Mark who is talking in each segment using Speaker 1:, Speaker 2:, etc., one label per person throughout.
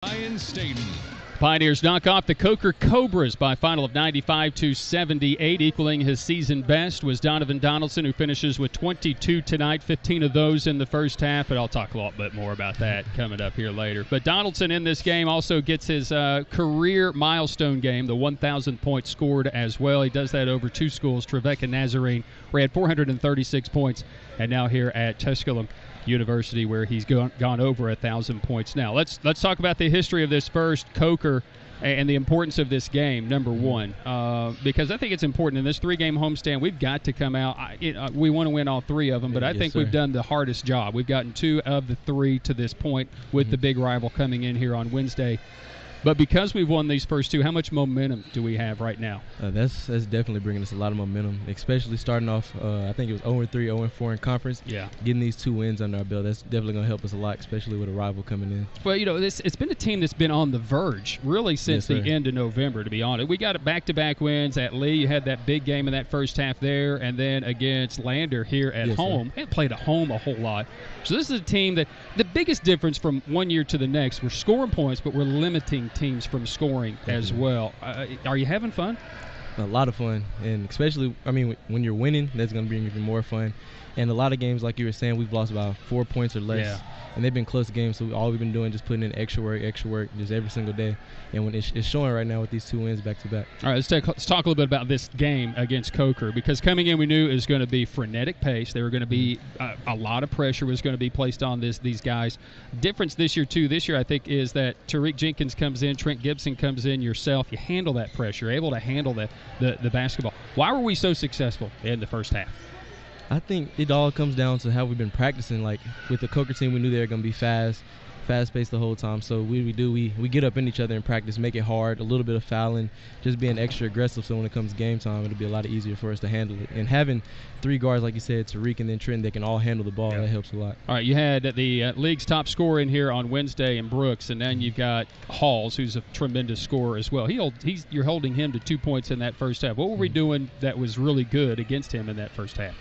Speaker 1: Ryan Staten.
Speaker 2: Pioneers knock off the Coker Cobras by a final of 95-78. Equaling his season best was Donovan Donaldson, who finishes with 22 tonight, 15 of those in the first half, but I'll talk a lot bit more about that coming up here later. But Donaldson in this game also gets his career milestone game, the 1,000 points scored as well. He does that over two schools, Trevecca Nazarene, where he had 436 points, and now here at Tusculum University, where he's gone over 1,000 points now. Let's talk about the history of this first Coker and the importance of this game, number one, because I think it's important in this three-game homestand. We've got to come out. We want to win all three of them, but I think we've done the hardest job. We've gotten two of the three to this point with the big rival coming in here on Wednesday. But because we've won these first two, how much momentum do we have right now?
Speaker 3: That's definitely bringing us a lot of momentum, especially starting off, I think it was 0-3, 0-4 in conference.
Speaker 2: Yeah. Getting
Speaker 3: these two wins under our belt, that's definitely going to help us a lot, especially with a rival coming in.
Speaker 2: Well, you know, it's been a team that's been on the verge really since the end of November, to be honest. We got back-to-back wins at Lee. You had that big game in that first half there, and then against Lander here at home. They played at home a whole lot. So this is a team that the biggest difference from one year to the next, we're scoring points, but we're limiting teams from scoring as well. Are you having fun?
Speaker 3: A lot of fun, and especially, I mean, when you're winning, that's going to bring even more fun. And a lot of games, like you were saying, we've lost about 4 points or less, and they've been close games. So all we've been doing just putting in extra work, just every single day. And when it's showing right now with these two wins back to back. All right,
Speaker 2: let's talk a little bit about this game against Coker, because coming in we knew it was going to be frenetic pace. There were going to be a lot of pressure was going to be placed on these guys. Difference this year too. This year I think is that Tariq Jenkins comes in, Trent Gibson comes in, yourself. You handle that pressure, you're able to handle the basketball. Why were we so successful in the first half?
Speaker 3: I think it all comes down to how we've been practicing. Like with the Coker team, we knew they were going to be fast-paced the whole time. So we get up in each other in practice, make it hard, a little bit of fouling, just being extra aggressive. So when it comes game time, it'll be a lot easier for us to handle it. And having three guards, like you said, Tariq and then Trent, they can all handle the ball. That helps a lot.
Speaker 2: All right, you had the league's top scorer in here on Wednesday in Brooks, and then you've got Halls, who's a tremendous scorer as well. You're holding him to 2 points in that first half. What were we doing that was really good against him in that first half?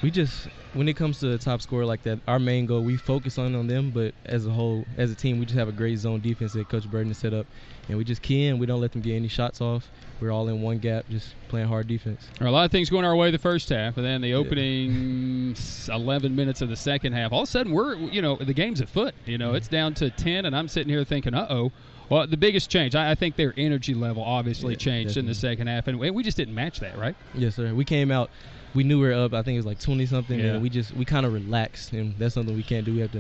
Speaker 3: We just, when it comes to a top scorer like that, our main goal, we focus on them, but as a whole, as a team, we just have a great zone defense that Coach Burden has set up, and we just key in. We don't let them get any shots off. We're all in one gap, just playing hard defense.
Speaker 2: A lot of things going our way the first half, and then the opening 11 minutes of the second half, all of a sudden the game's at foot. It's down to 10, and I'm sitting here thinking, Well, the biggest change, I think their energy level obviously changed in the second half, and we just didn't match that, right?
Speaker 3: Yes, sir. We came out. We knew we were up. I think it was like 20-something, and we kind of relaxed, and that's something we can't do. We have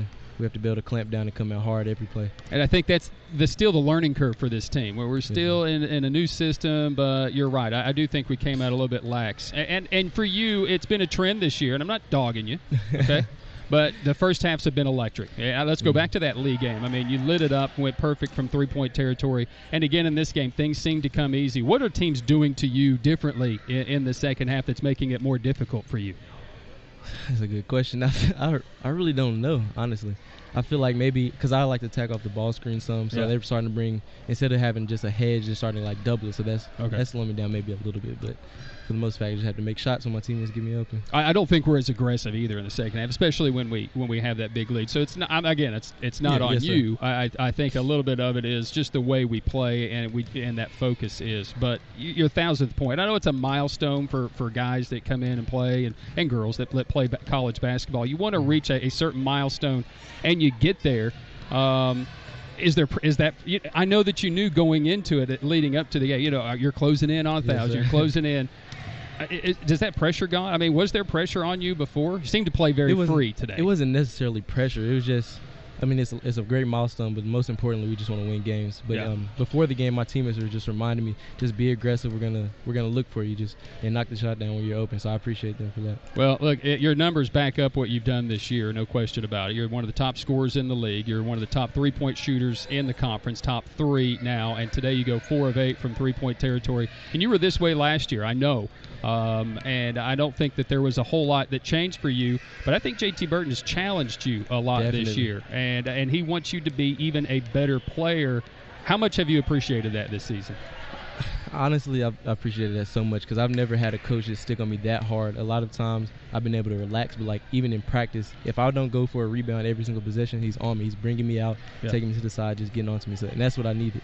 Speaker 3: to be able to clamp down and come out hard every play.
Speaker 2: And I think that's still the learning curve for this team, where we're still in a new system. But you're right. I do think we came out a little bit lax. And for you, it's been a trend this year, and I'm not dogging you, okay? But the first halves have been electric. Let's go back to that Lee game. I mean, you lit it up, went perfect from three-point territory. And again, in this game, things seem to come easy. What are teams doing to you differently in the second half that's making it more difficult for you?
Speaker 3: That's a good question. I really don't know, honestly. I feel like maybe because I like to attack off the ball screen some, so they're starting to bring, instead of having just a hedge, they're starting to like double it. So that's slowing me down maybe a little bit, but for the most part, I just have to make shots when my teammates get me open.
Speaker 2: I don't think we're as aggressive either in the second half, especially when we have that big lead. So it's not on you. I think a little bit of it is just the way we play and that focus is. But your 1,000th point, I know it's a milestone for guys that come in and play and girls that play college basketball. You want to reach a certain milestone, and you get there. Is that? I know that you knew going into it, leading up to the game. You're closing in on 1,000. You're closing in. Does that pressure go on? I mean, was there pressure on you before? You seemed to play very free today.
Speaker 3: It wasn't necessarily pressure. It was just, I mean, it's a great milestone, but most importantly, we just want to win games. But before the game, my teammates were just reminding me, just be aggressive. We're gonna look for you, and knock the shot down when you're open. So I appreciate them for that.
Speaker 2: Well, look, your numbers back up what you've done this year, no question about it. You're one of the top scorers in the league. You're one of the top three-point shooters in the conference, top 3 now. And today you go 4 of 8 from three-point territory. And you were this way last year, I know. And I don't think that there was a whole lot that changed for you, but I think JT Burton has challenged you a lot this year, and he wants you to be even a better player. How much have you appreciated that this season?
Speaker 3: Honestly, I appreciated that so much because I've never had a coach just stick on me that hard. A lot of times I've been able to relax, but like even in practice, if I don't go for a rebound every single possession, he's on me. He's bringing me out, taking me to the side, just getting on to me. So, and that's what I needed.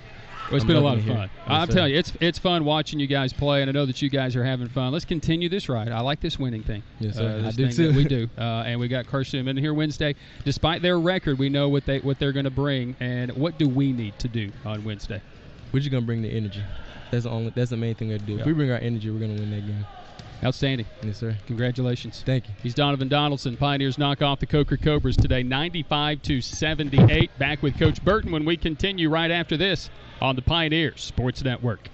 Speaker 2: Well, it's been a lot of fun. I'll tell you, it's fun watching you guys play, and I know that you guys are having fun. Let's continue this ride. I like this winning thing.
Speaker 3: Yes, sir. I
Speaker 2: do
Speaker 3: too.
Speaker 2: We do. And we got Kirsten in here Wednesday. Despite their record, we know what they're going to bring, and what do we need to do on Wednesday?
Speaker 3: We're just gonna bring the energy. That's the main thing we do.
Speaker 2: Yeah.
Speaker 3: If we bring our energy, we're gonna win that game.
Speaker 2: Outstanding.
Speaker 3: Yes, sir.
Speaker 2: Congratulations.
Speaker 3: Thank you.
Speaker 2: He's Donovan Donaldson. Pioneers knock off the Coker Cobras today, 95-78. Back with Coach Burton when we continue right after this on the Pioneers Sports Network.